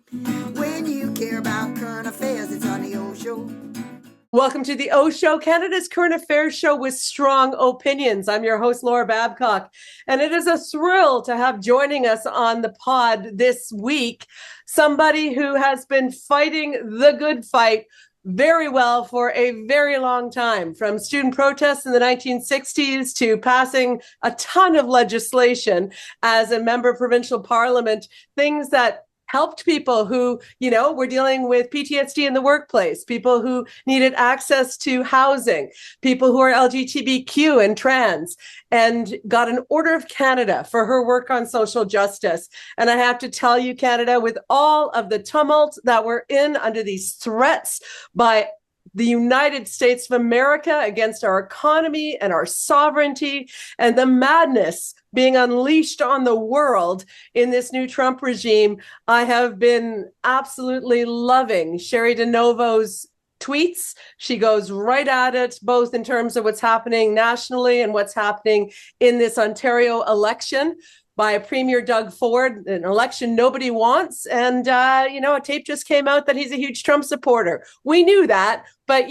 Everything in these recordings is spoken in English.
When you care about current affairs, it's on the OShow. Welcome to the OShow, Canada's current affairs show with strong opinions. I'm your host, Laura Babcock, and it is a thrill to have joining us on the pod this week somebody who has been fighting the good fight very well for a very long time, from student protests in the 1960s to passing a ton of legislation as a member of provincial parliament, things that helped people who, were dealing with PTSD in the workplace, people who needed access to housing, people who are LGBTQ and trans, and got an Order of Canada for her work on social justice. And I have to tell you, Canada, with all of the tumult that we're in under these threats by the United States of America against our economy and our sovereignty, and the madness being unleashed on the world in this new Trump regime, I have been absolutely loving Sherry DeNovo's tweets. She goes right at it, both in terms of what's happening nationally and what's happening in this Ontario election by Premier Doug Ford, an election nobody wants. And, a tape just came out that he's a huge Trump supporter. We knew that, but,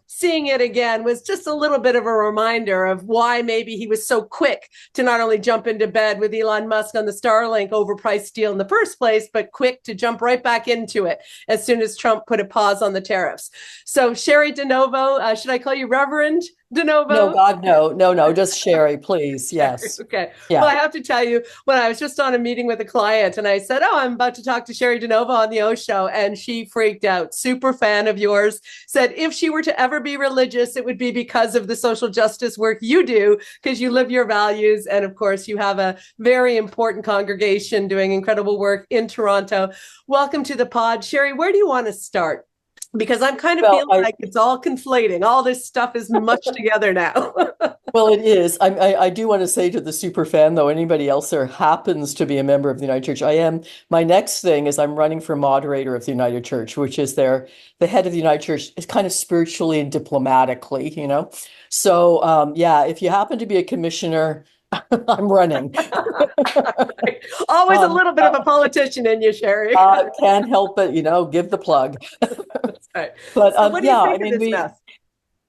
seeing it again was just a little bit of a reminder of why maybe he was so quick to not only jump into bed with Elon Musk on the Starlink overpriced deal in the first place, but quick to jump right back into it as soon as Trump put a pause on the tariffs. So Sherry DeNovo, should I call you Reverend DeNovo? No, God, no, just Sherry, please. Yes. Okay. Yeah. Well, I have to tell you, when I was just on a meeting with a client and I said, I'm about to talk to Sherry DeNovo on the O Show, and she freaked out. Super fan of yours. Said if she were to ever be religious, it would be because of the social justice work you do, because you live your values. And of course, you have a very important congregation doing incredible work in Toronto. Welcome to the pod. Sherry, where do you want to start? Because I'm kind of feeling like it's all conflating. All this stuff is mushed together now. Well, it is. I do want to say to the super fan, though, anybody else there happens to be a member of the United Church. I am. My next thing is I'm running for moderator of the United Church, which is the head of the United Church is kind of spiritually and diplomatically, So, if you happen to be a commissioner, I'm running. Always a little bit of a politician in you, Sherry. Can't help it, give the plug. That's right. But so what do you think of this mess?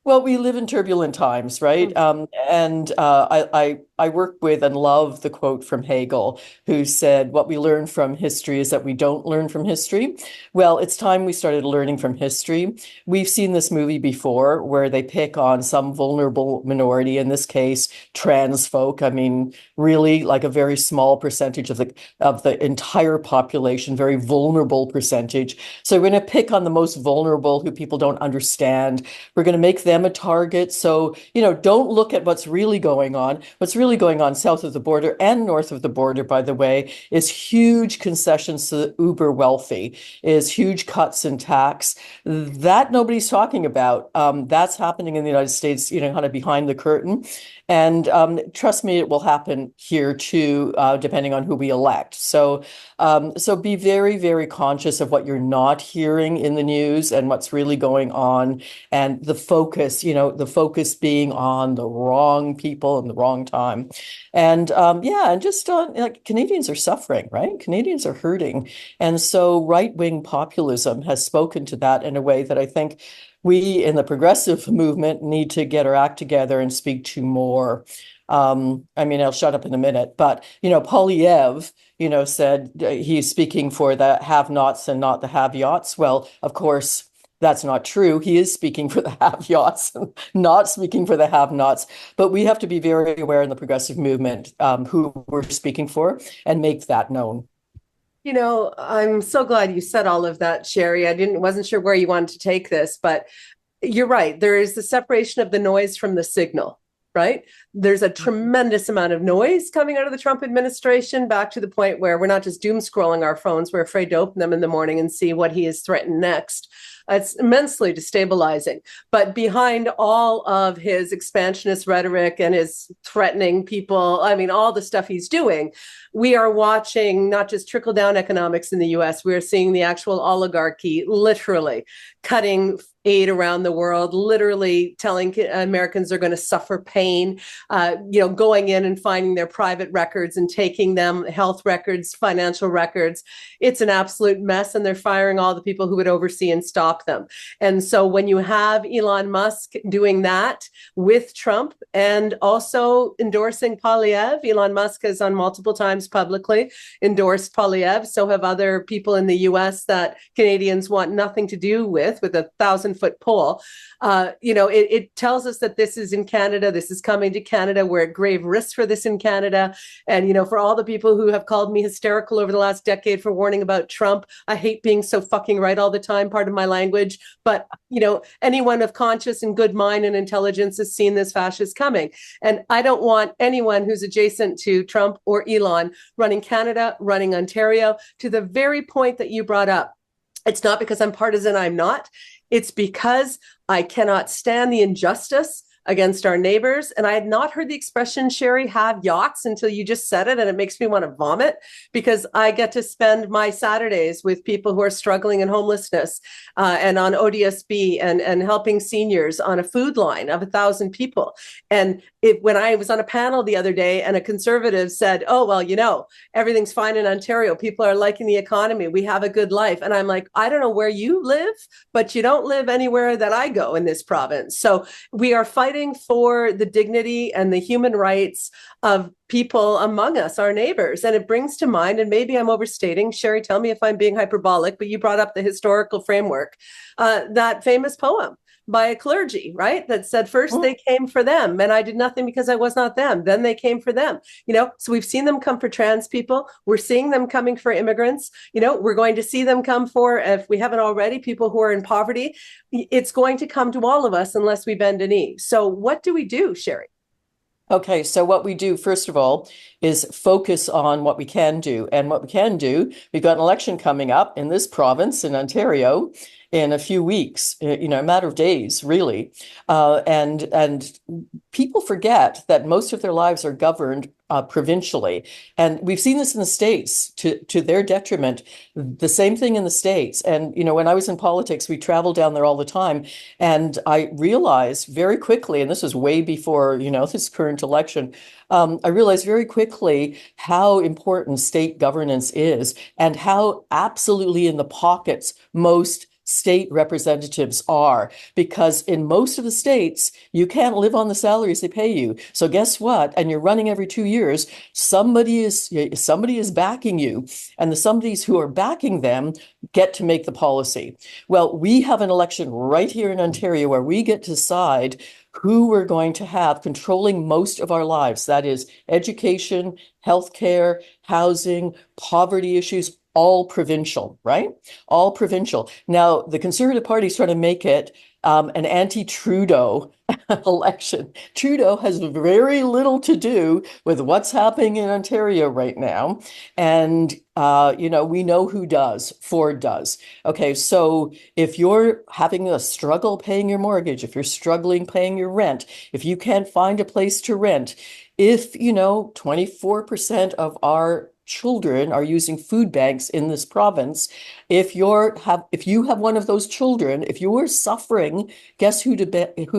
Well, we live in turbulent times, right? And I work with and love the quote from Hegel, who said, what we learn from history is that we don't learn from history. Well, it's time we started learning from history. We've seen this movie before where they pick on some vulnerable minority, in this case, trans folk. I mean, really like a very small percentage of the entire population, very vulnerable percentage. So we're going to pick on the most vulnerable who people don't understand. We're going to make them a target. So, don't look at what's really going on. What's really going on south of the border and north of the border, by the way, is huge concessions to the uber wealthy, is huge cuts in tax. That nobody's talking about. That's happening in the United States, kind of behind the curtain. And trust me, it will happen here too, depending on who we elect. So be very, very conscious of what you're not hearing in the news and what's really going on, and the focus being on the wrong people in the wrong time. And and just like Canadians are suffering, right? Canadians are hurting. And so right-wing populism has spoken to that in a way that I think we in the progressive movement need to get our act together and speak to more. I'll shut up in a minute, but, Poilievre, said he's speaking for the have-nots and not the have-yachts. Well, of course, that's not true. He is speaking for the have-yachts, not speaking for the have-nots. But we have to be very aware in the progressive movement who we're speaking for and make that known. I'm so glad you said all of that, Sherry. Wasn't sure where you wanted to take this, but you're right. There is the separation of the noise from the signal, right? There's a tremendous amount of noise coming out of the Trump administration, back to the point where we're not just doom scrolling our phones. We're afraid to open them in the morning and see what he has threatened next. It's immensely destabilizing. But behind all of his expansionist rhetoric and his threatening people, I mean, all the stuff he's doing, we are watching not just trickle down economics in the US, we are seeing the actual oligarchy literally cutting aid around the world, literally telling Americans they're going to suffer pain, going in and finding their private records and taking them, health records, financial records. It's an absolute mess, and they're firing all the people who would oversee and stop them. And so when you have Elon Musk doing that with Trump and also endorsing Poilievre, Elon Musk has on multiple times publicly endorsed Poilievre. So have other people in the US that Canadians want nothing to do with a 1,000-foot pole. It tells us that this is in Canada. This is coming to Canada. We're at grave risk for this in Canada. And, for all the people who have called me hysterical over the last decade for warning about Trump, I hate being so fucking right all the time, part of my language. But, anyone of conscious and good mind and intelligence has seen this fascist coming. And I don't want anyone who's adjacent to Trump or Elon running Canada, running Ontario, to the very point that you brought up. It's not because I'm partisan, I'm not. It's because I cannot stand the injustice against our neighbors. And I had not heard the expression, Sherry, have yachts until you just said it. And it makes me want to vomit because I get to spend my Saturdays with people who are struggling in homelessness and on ODSB and helping seniors on a food line of 1,000 people. And when I was on a panel the other day and a conservative said, oh, well, everything's fine in Ontario. People are liking the economy. We have a good life. And I'm like, I don't know where you live, but you don't live anywhere that I go in this province. So we are fighting for the dignity and the human rights of people among us, our neighbors. And it brings to mind, and maybe I'm overstating, Sherry, tell me if I'm being hyperbolic, but you brought up the historical framework, that famous poem by a clergy, right? That said, first they came for them and I did nothing because I was not them. Then they came for them, so we've seen them come for trans people. We're seeing them coming for immigrants. We're going to see them come for, if we haven't already, people who are in poverty. It's going to come to all of us unless we bend a knee. So what do we do, Sherry? Okay, so what we do, first of all, is focus on what we can do. And what we can do, we've got an election coming up in this province, in Ontario, in a few weeks, a matter of days, really. And people forget that most of their lives are governed provincially. And we've seen this in the States to their detriment, the same thing in the States. And, when I was in politics, we traveled down there all the time. And I realized very quickly, and this was way before, this current election, I realized very quickly how important state governance is and how absolutely in the pockets most state representatives are, because in most of the states, you can't live on the salaries they pay you. So guess what? And you're running every 2 years, somebody is backing you, and the somebodies who are backing them get to make the policy. Well, we have an election right here in Ontario where we get to decide who we're going to have controlling most of our lives. That is education, healthcare, housing, poverty issues, all provincial, right? All provincial. Now, the Conservative Party is trying to make it an anti-Trudeau election. Trudeau has very little to do with what's happening in Ontario right now. And, we know who does. Ford does. Okay, so if you're having a struggle paying your mortgage, if you're struggling paying your rent, if you can't find a place to rent, if, 24% of our children are using food banks in this province. If you have one of those children, if you're suffering, guess who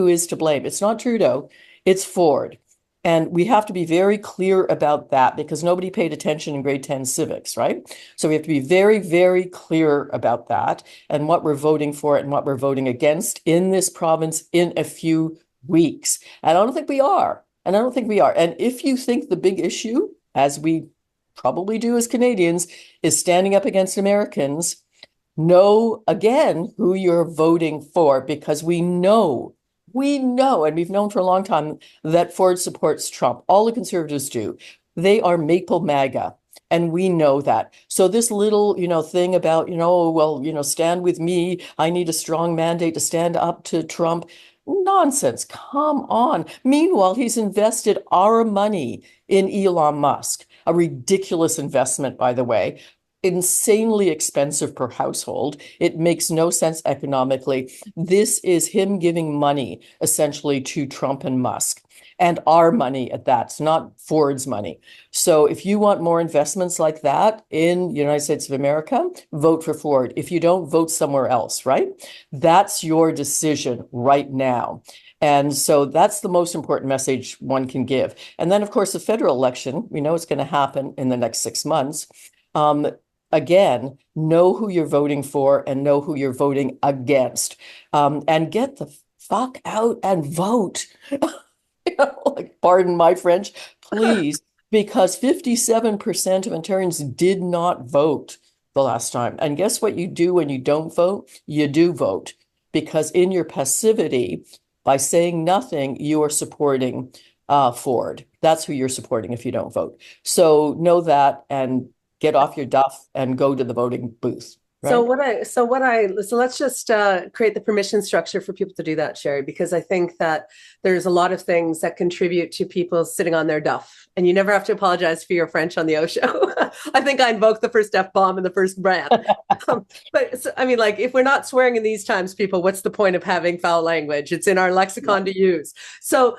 is to blame? It's not Trudeau, it's Ford. And we have to be very clear about that because nobody paid attention in grade 10 civics, right? So we have to be very, very clear about that and what we're voting for and what we're voting against in this province in a few weeks. And I don't think we are. And if you think the big issue, as we probably do as Canadians, is standing up against Americans, know again who you're voting for, because we know, and we've known for a long time that Ford supports Trump. All the Conservatives do. They are maple MAGA. And we know that. So this little, thing about, stand with me. I need a strong mandate to stand up to Trump. Nonsense. Come on. Meanwhile, he's invested our money in Elon Musk, a ridiculous investment, by the way. insanely expensive per household. It makes no sense economically. This is him giving money essentially to Trump and Musk, and our money at that. It's not Ford's money. So if you want more investments like that in the United States of America, vote for Ford. If you don't, vote somewhere else, right? That's your decision right now. And so that's the most important message one can give. And then, of course, the federal election, we know it's going to happen in the next 6 months. Again, know who you're voting for and know who you're voting against. And get the fuck out and vote. Like, pardon my French, please, because 57% of Ontarians did not vote the last time. And guess what you do when you don't vote? You do vote, because in your passivity, by saying nothing, you are supporting Ford. That's who you're supporting if you don't vote. So know that and get off your duff and go to the voting booth. Right? So let's just create the permission structure for people to do that, Sherry, because I think that there's a lot of things that contribute to people sitting on their duff, and you never have to apologize for your French on the OShow. I think I invoked the first F-bomb in the first brand. But so, I mean, like, if we're not swearing in these times, people, what's the point of having foul language? It's in our lexicon to use. So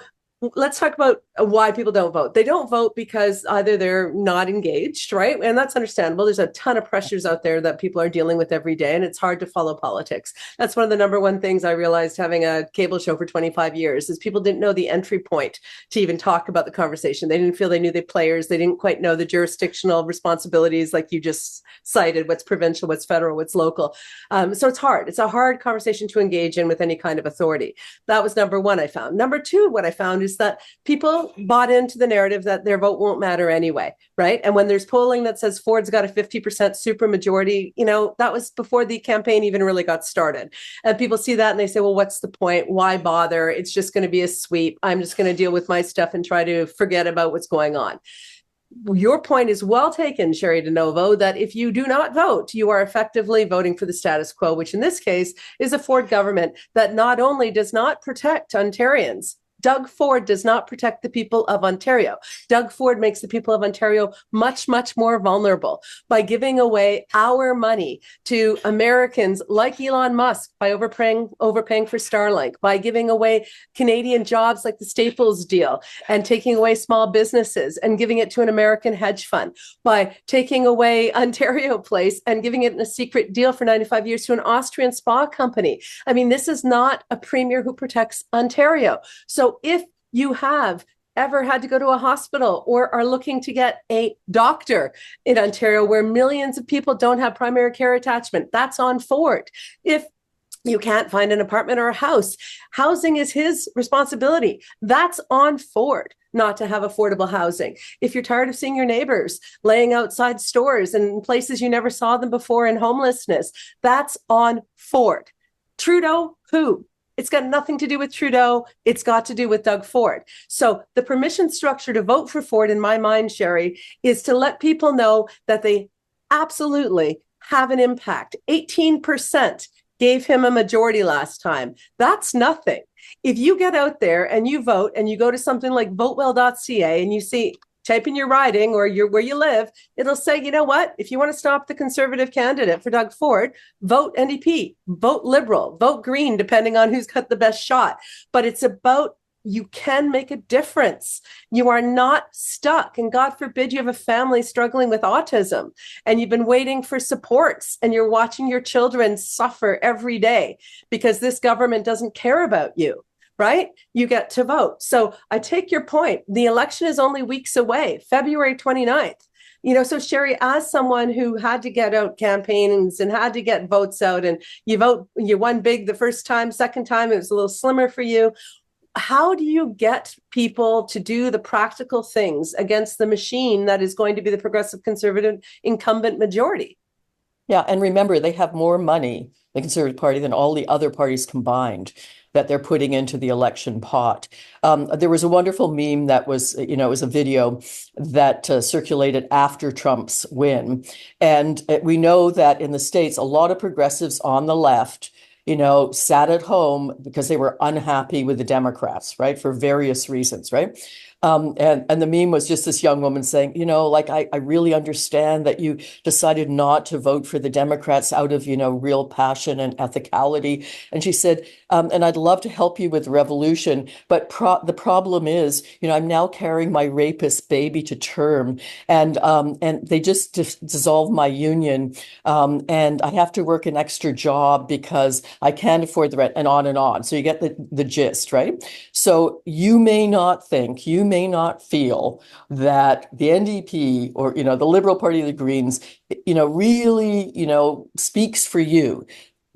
let's talk about why people don't vote. They don't vote because either they're not engaged, right? And that's understandable. There's a ton of pressures out there that people are dealing with every day, and it's hard to follow politics. That's one of the number one things I realized having a cable show for 25 years is people didn't know the entry point to even talk about the conversation. They didn't feel they knew the players. They didn't quite know the jurisdictional responsibilities, like you just cited, what's provincial, what's federal, what's local. So it's hard. It's a hard conversation to engage in with any kind of authority. That was number one I found. Number two, what I found is that people bought into the narrative that their vote won't matter anyway, right? And when there's polling that says Ford's got a 50% supermajority, that was before the campaign even really got started. And people see that and they say, well, what's the point? Why bother? It's just going to be a sweep. I'm just going to deal with my stuff and try to forget about what's going on. Your point is well taken, Sherry DeNovo, that if you do not vote, you are effectively voting for the status quo, which in this case is a Ford government that not only does not protect Ontarians, Doug Ford does not protect the people of Ontario. Doug Ford makes the people of Ontario much, much more vulnerable by giving away our money to Americans like Elon Musk by overpaying for Starlink, by giving away Canadian jobs like the Staples deal and taking away small businesses and giving it to an American hedge fund, by taking away Ontario Place and giving it in a secret deal for 95 years to an Austrian spa company. I mean, this is not a premier who protects Ontario. So if you have ever had to go to a hospital or are looking to get a doctor in Ontario where millions of people don't have primary care attachment, that's on Ford. If you can't find an apartment or a house, housing is his responsibility. That's on Ford not to have affordable housing. If you're tired of seeing your neighbors laying outside stores and places you never saw them before in homelessness, that's on Ford. Trudeau, who? It's got nothing to do with Trudeau. It's got to do with Doug Ford. So the permission structure to vote for Ford, in my mind, Sherry, is to let people know that they absolutely have an impact. 18% gave him a majority last time. That's nothing. If you get out there and you vote and you go to something like votewell.ca and you see, type in your riding or where you live, it'll say, you know what? If you want to stop the Conservative candidate for Doug Ford, vote NDP, vote Liberal, vote Green, depending on who's got the best shot. But it's about, you can make a difference. You are not stuck. And God forbid you have a family struggling with autism and you've been waiting for supports and you're watching your children suffer every day because this government doesn't care about you. Right? You get to vote. So I take your point. The election is only weeks away, February 29th. So Sherry, as someone who had to get out campaigns and had to get votes out, and you won big the first time, second time, it was a little slimmer for you. How do you get people to do the practical things against the machine that is going to be the Progressive Conservative incumbent majority? Yeah, and remember, they have more money, the Conservative Party, than all the other parties combined that they're putting into the election pot. There was a wonderful meme that was, it was a video that circulated after Trump's win. And we know that in the States, a lot of progressives on the left, sat at home because they were unhappy with the Democrats, right? For various reasons, right? And the meme was just this young woman saying, like, I really understand that you decided not to vote for the Democrats out of, real passion and ethicality. And she said, and I'd love to help you with revolution, but the problem is, I'm now carrying my rapist baby to term, and they just dissolved my union, and I have to work an extra job because I can't afford the rent, and on and on. So you get the gist, right? So you may not feel that the NDP or, the Liberal Party of the Greens, really, speaks for you.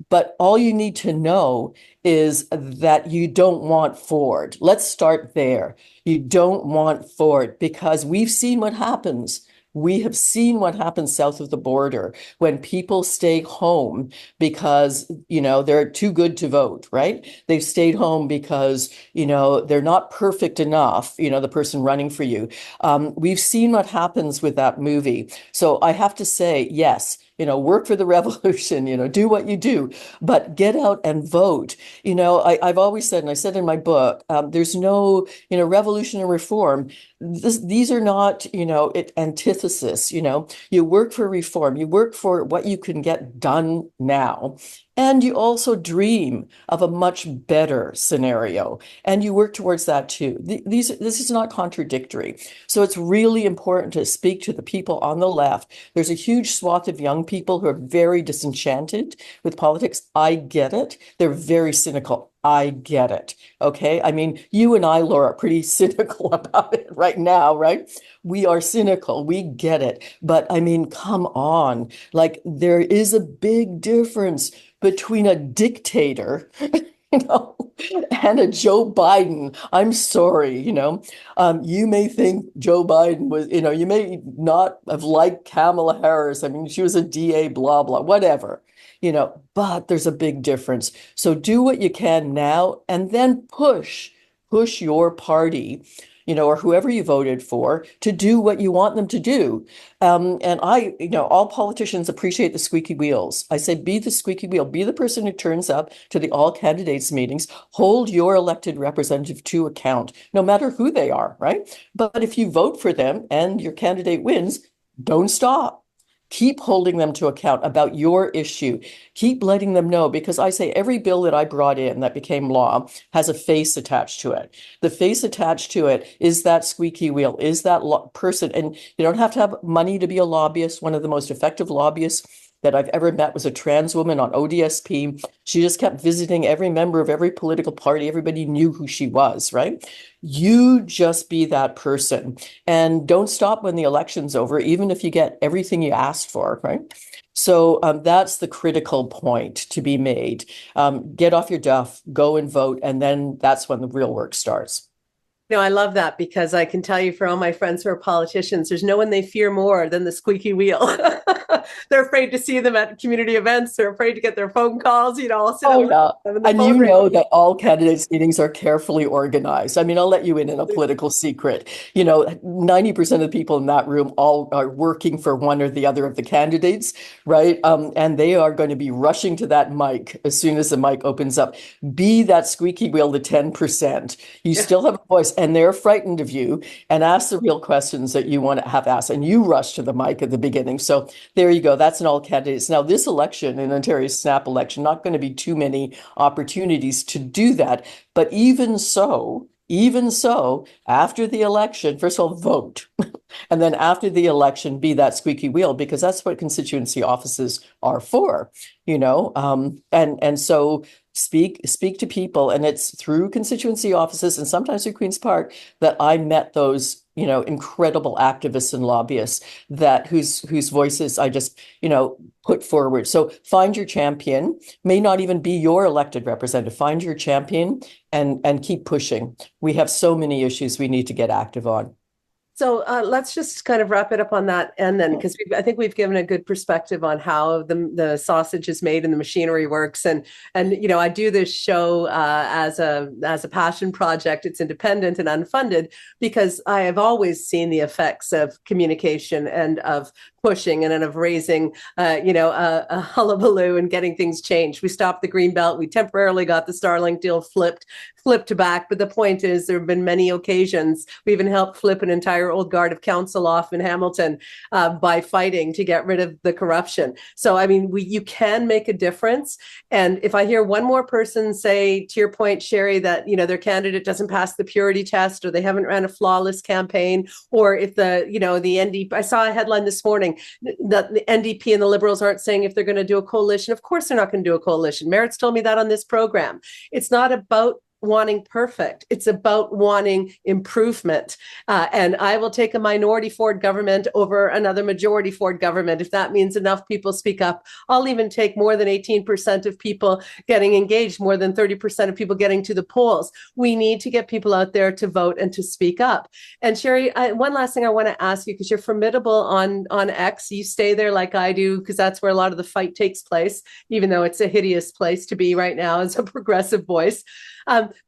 But all you need to know is that you don't want Ford. Let's start there. You don't want Ford because we've seen what happens. We have seen what happens south of the border when people stay home because, they're too good to vote, right? They've stayed home because, they're not perfect enough, the person running for you. We've seen what happens with that movie. So I have to say, yes, work for the revolution, do what you do, but get out and vote. I've always said, and I said in my book, there's no, revolution and reform. These are not, antithesis. You work for reform, you work for what you can get done now. And you also dream of a much better scenario, and you work towards that too. This is not contradictory. So it's really important to speak to the people on the left. There's a huge swath of young people who are very disenchanted with politics. I get it. They're very cynical. I get it. Okay. I mean, you and I, Laura, are pretty cynical about it right now, right? We are cynical. We get it. But I mean, come on. Like, there is a big difference between a dictator, and a Joe Biden. I'm sorry, you may think Joe Biden was, you may not have liked Kamala Harris. I mean, she was a DA, blah, blah, whatever, but there's a big difference. So do what you can now and then push your party, or whoever you voted for to do what you want them to do. And all politicians appreciate the squeaky wheels. I say, be the squeaky wheel, be the person who turns up to the all candidates meetings, hold your elected representative to account, no matter who they are, right? But if you vote for them and your candidate wins, don't stop. Keep holding them to account about your issue. Keep letting them know, because I say every bill that I brought in that became law has a face attached to it. The face attached to it is that squeaky wheel, is that person. And you don't have to have money to be a lobbyist. One of the most effective lobbyists that I've ever met was a trans woman on ODSP. She just kept visiting every member of every political party. Everybody knew who she was, right? You just be that person, and don't stop when the election's over, even if you get everything you asked for, right? So that's the critical point to be made. Get off your duff, go and vote, and then that's when the real work starts. I love that, because I can tell you, for all my friends who are politicians, there's no one they fear more than the squeaky wheel. They're afraid to see them at community events. They're afraid to get their phone calls. I'll sit yeah. And you know that all candidates meetings are carefully organized. I mean, I'll let you in a political secret. 90% of the people in that room all are working for one or the other of the candidates, right? And they are going to be rushing to that mic as soon as the mic opens up. Be that squeaky wheel, the 10%. You still have a voice, and they're frightened of you, and ask the real questions that you want to have asked. And you rush to the mic at the beginning. So there you go. That's an all candidates. Now, this election, in Ontario's snap election, not going to be too many opportunities to do that. But even so, after the election, first of all, vote. And then after the election, be that squeaky wheel, because that's what constituency offices are for, and so speak to people. And it's through constituency offices and sometimes through Queen's Park that I met those, incredible activists and lobbyists whose voices I just, put forward. So find your champion, may not even be your elected representative. Find your champion and keep pushing. We have so many issues we need to get active on. So let's just kind of wrap it up on that end then, because I think we've given a good perspective on how the sausage is made and the machinery works. And I do this show as a passion project. It's independent and unfunded, because I have always seen the effects of communication and of pushing and of raising, a hullabaloo and getting things changed. We stopped the Greenbelt. We temporarily got the Starlink deal flipped back. But the point is, there have been many occasions. We even helped flip an entire old guard of council off in Hamilton by fighting to get rid of the corruption. So, I mean, you can make a difference. And if I hear one more person say, to your point, Sherry, that, their candidate doesn't pass the purity test, or they haven't ran a flawless campaign, or if the NDP, I saw a headline this morning that the NDP and the Liberals aren't saying if they're going to do a coalition. Of course, they're not going to do a coalition. Merritt's told me that on this program. It's not about wanting perfect. It's about wanting improvement. And I will take a minority Ford government over another majority Ford government if that means enough people speak up. I'll even take more than 18% of people getting engaged, more than 30% of people getting to the polls. We need to get people out there to vote and to speak up. And Sherry, one last thing I want to ask you, because you're formidable on X. You stay there like I do, because that's where a lot of the fight takes place, even though it's a hideous place to be right now as a progressive voice.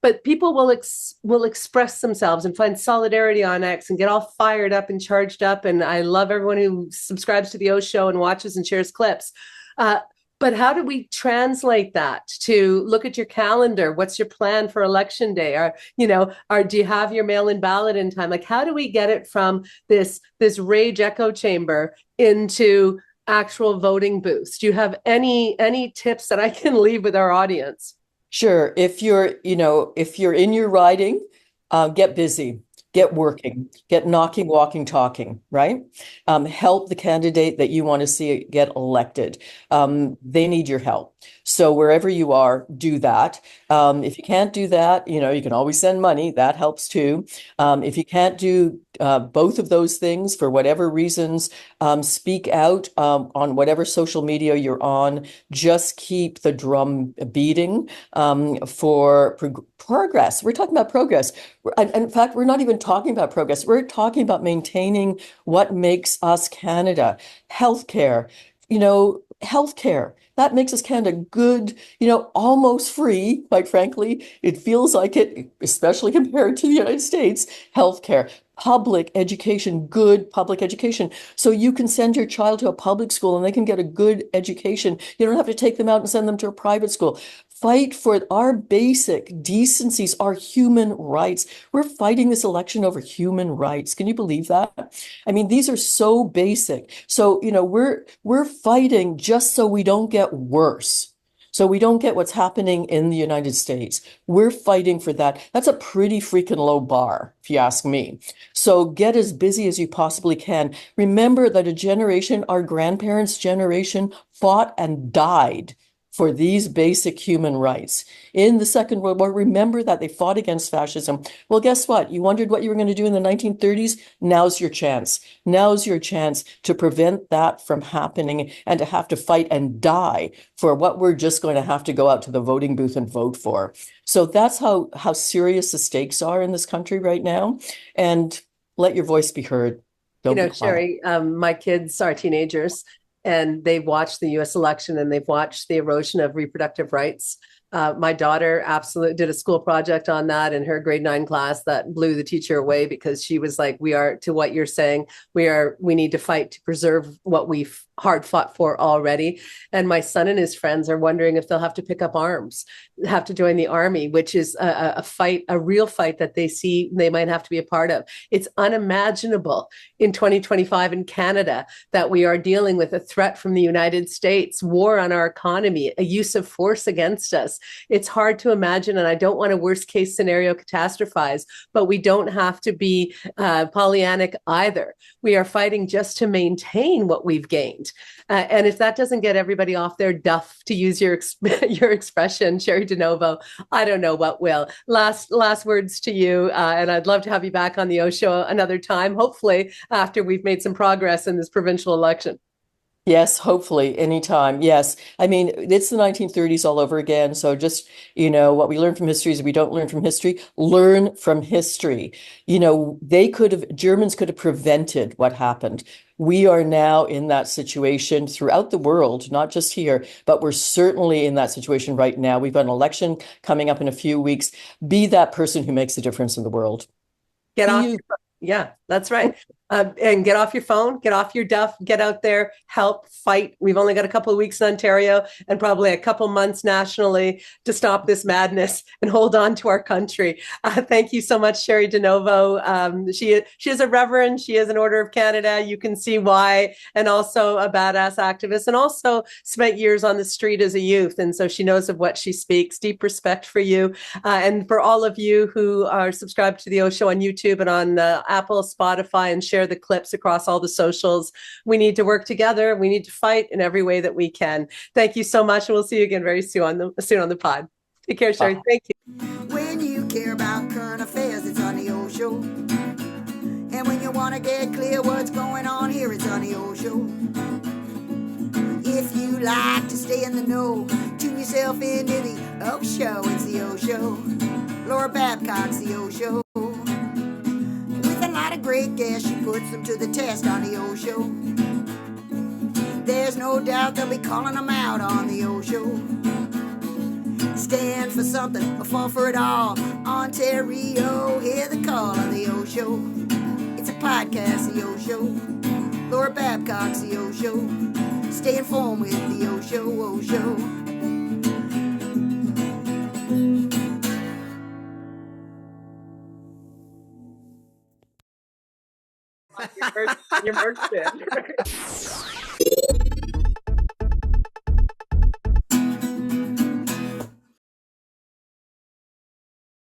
But people will express themselves and find solidarity on X and get all fired up and charged up. And I love everyone who subscribes to the OShow and watches and shares clips. But how do we translate that to look at your calendar? What's your plan for election day? Do you have your mail-in ballot in time? Like, how do we get it from this rage echo chamber into actual voting booths? Do you have any tips that I can leave with our audience? Sure. If you're in your riding, get busy, get working, get knocking, walking, talking, right? Help the candidate that you want to see get elected. They need your help. So wherever you are, do that. If you can't do that, you can always send money. That helps too. If you can't do both of those things for whatever reasons, speak out on whatever social media you're on. Just keep the drum beating for progress. We're talking about progress. And in fact, we're not even talking about progress. We're talking about maintaining what makes us Canada. Healthcare, healthcare. That makes us Canada good, almost free, quite frankly. It feels like it, especially compared to the United States. Healthcare, public education, good public education. So you can send your child to a public school and they can get a good education. You don't have to take them out and send them to a private school. Fight for our basic decencies, our human rights. We're fighting this election over human rights. Can you believe that? I mean, these are so basic. So, we're fighting just so we don't get worse. So we don't get what's happening in the United States. We're fighting for that. That's a pretty freaking low bar, if you ask me. So get as busy as you possibly can. Remember that a generation, our grandparents' generation, fought and died for these basic human rights. In the Second World War, remember that they fought against fascism. Well, guess what? You wondered what you were going to do in the 1930s? Now's your chance. Now's your chance to prevent that from happening and to have to fight and die for what we're just going to have to go out to the voting booth and vote for. So that's how serious the stakes are in this country right now. And let your voice be heard. Don't be quiet. Sherry, my kids are teenagers, and they've watched the US election and they've watched the erosion of reproductive rights. My daughter absolutely did a school project on that in her grade 9 class that blew the teacher away, because she was like, to what you're saying, we need to fight to preserve what we've hard fought for already. And my son and his friends are wondering if they'll have to pick up arms, have to join the army, which is a real fight that they see they might have to be a part of. It's unimaginable in 2025 in Canada that we are dealing with a threat from the United States, war on our economy, a use of force against us. It's hard to imagine, and I don't want a worst case scenario catastrophize, but we don't have to be Pollyannic either. We are fighting just to maintain what we've gained. And if that doesn't get everybody off their duff, to use your expression, Sherry DeNovo, I don't know what will. Last words to you, and I'd love to have you back on the OShow another time, hopefully after we've made some progress in this provincial election. Yes, hopefully, anytime. Yes. I mean, it's the 1930s all over again. So just, what we learn from history is we don't learn from history. Learn from history. Germans could have prevented what happened. We are now in that situation throughout the world, not just here, but we're certainly in that situation right now. We've got an election coming up in a few weeks. Be that person who makes a difference in the world. Get off. Yeah, that's right. And get off your phone, get off your duff, get out there, help, fight. We've only got a couple of weeks in Ontario and probably a couple months nationally to stop this madness and hold on to our country. Thank you so much, Sherry DeNovo. She is a reverend. She is an Order of Canada. You can see why, and also a badass activist, and also spent years on the street as a youth. And so she knows of what she speaks. Deep respect for you. And for all of you who are subscribed to the OShow on YouTube and on Apple, Spotify, and share the clips across all the socials. We need to work together. We need to fight in every way that we can. Thank you so much, and we'll see you again very soon on the pod. Take care, Sherry. Thank you. When you care about current affairs, it's on the OShow. And when you want to get clear what's going on here, it's on the OShow. If you like to stay in the know, tune yourself into the OShow. It's the OShow. Laura Babcock's the OShow. With a lot of great guests, she puts them to the test on the OShow. There's no doubt they'll be calling them out on the OShow. Stand for something or fall for it all. Ontario, hear the call on the OShow. It's a podcast, the OShow. Laura Babcock's the OShow. Stay informed with the OShow, OShow. Your merch bid.